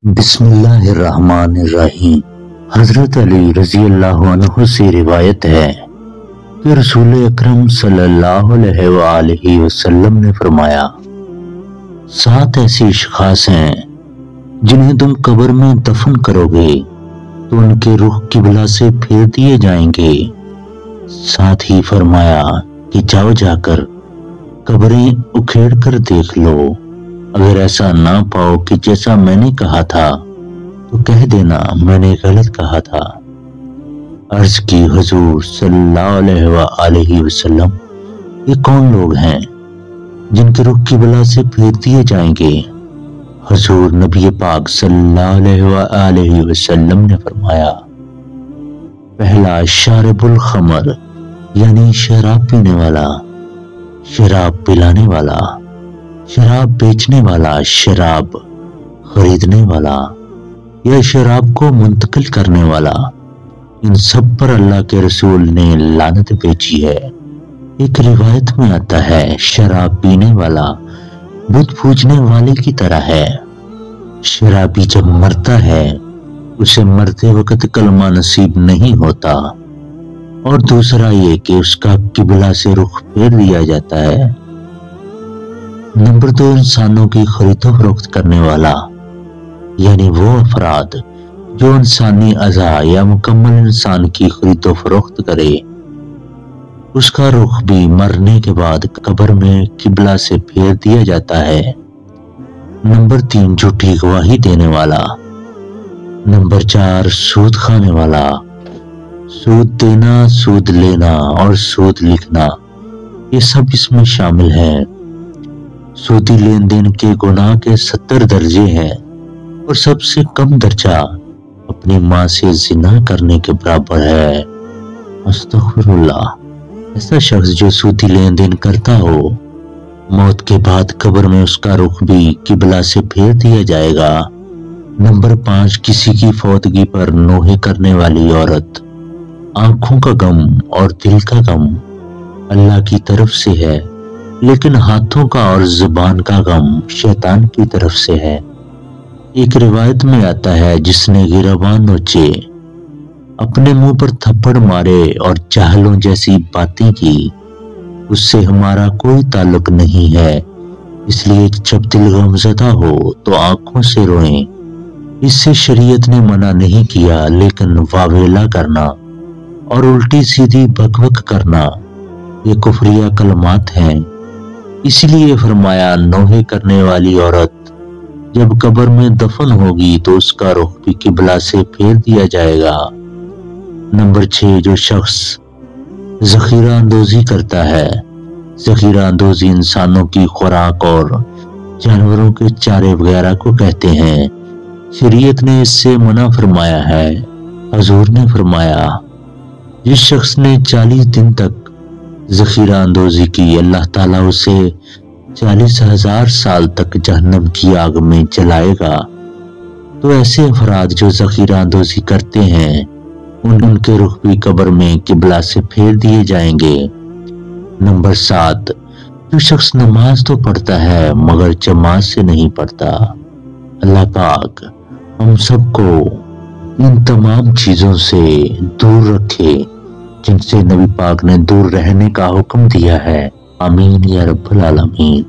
बिस्मिल्लाहिर्रहमानिर्रहीम। हजरत अली रजी अल्लाह अन्हु से रिवायत है कि रसूल अकरम सल्लल्लाहु अलैहि वसल्लम ने फरमाया, 7 ऐसी अशखास हैं जिन्हें तुम कब्र में दफन करोगे तो उनके रुख किबला से फेर दिए जाएंगे। साथ ही फरमाया कि जाओ जाकर कब्रें उखेड़ कर देख लो, अगर ऐसा ना पाओ कि जैसा मैंने कहा था तो कह देना मैंने गलत कहा था। अर्ज की हुजूर सल्लल्लाहु अलैहि वसल्लम, ये कौन लोग हैं जिनके रुख किबला से फेर दिए जाएंगे? हुजूर नबी पाक सल्लल्लाहु अलैहि वसल्लम ने फरमाया, पहला शारिबुल खमर यानी शराब पीने वाला, शराब पिलाने वाला, शराब बेचने वाला, शराब खरीदने वाला या शराब को मुंतकिल करने वाला। इन सब पर अल्लाह के रसूल ने लानत भेजी है। एक रिवायत में आता है, शराब पीने वाला बुत पूजने वाले की तरह है। शराबी जब मरता है उसे मरते वक्त कलमा नसीब नहीं होता। और दूसरा ये कि उसका किबला से रुख फेर दिया जाता है। नंबर 2, इंसानों की खरीदो फरोख्त करने वाला, यानी वो अफराद जो इंसानी अज़ा या मुकम्मल इंसान की खरीदो फरोख्त करे, उसका रुख भी मरने के बाद कब्र में किबला से फेर दिया जाता है। नंबर 3, झूठी गवाही देने वाला। नंबर 4, सूद खाने वाला। सूद देना, सूद लेना और सूद लिखना, ये सब इसमें शामिल है। सूदी लेन देन के गुनाह के 70 दर्जे हैं और सबसे कम दर्जा अपनी माँ से जिना करने के बराबर है। अस्तगफिरुल्लाह। ऐसा शख्स जो सूदी लेन देन करता हो, मौत के बाद कब्र में उसका रुख भी किबला से फेर दिया जाएगा। नंबर 5, किसी की फौतगी पर नोहे करने वाली औरत। आंखों का गम और दिल का गम अल्लाह की तरफ से है, लेकिन हाथों का और जुबान का गम शैतान की तरफ से है। एक रिवायत में आता है, जिसने गिरबान नोचे, अपने मुंह पर थप्पड़ मारे और चाहलों जैसी बातें की, उससे हमारा कोई ताल्लुक नहीं है। इसलिए जब दिल गमज़दा हो तो आंखों से रोएं। इससे शरीयत ने मना नहीं किया, लेकिन वावेला करना और उल्टी सीधी बकबक करना ये कुफरिया कलमात हैं। इसलिए फरमाया, नोहे करने वाली औरत जब कब्र में दफन होगी तो उसका रुख भी किबला से फेर दिया जाएगा। नंबर 6, जो शख्स जखीरा अंदोजी करता है। जखीरा अंदोजी इंसानों की खुराक और जानवरों के चारे वगैरह को कहते हैं। शरीयत ने इससे मना फरमाया है। हुजूर ने फरमाया, जिस शख्स ने 40 दिन तक जखीरा अंदोजी की, अल्लाह ताला उसे 40,000 साल तक जहन्नम की आग में जलाएगा। तो ऐसे अफराद जो जखीरा अंदोजी करते हैं, उनके रुख भी कब्र में किबला से फेर दिए जाएंगे। नंबर 7, जो शख्स नमाज तो पढ़ता है मगर जमात से नहीं पढ़ता। अल्लाह पाक हम सबको इन तमाम चीजों से दूर रखे जिनसे नबी पाक ने दूर रहने का हुक्म दिया है। आमीन या रब्बल आलमीन।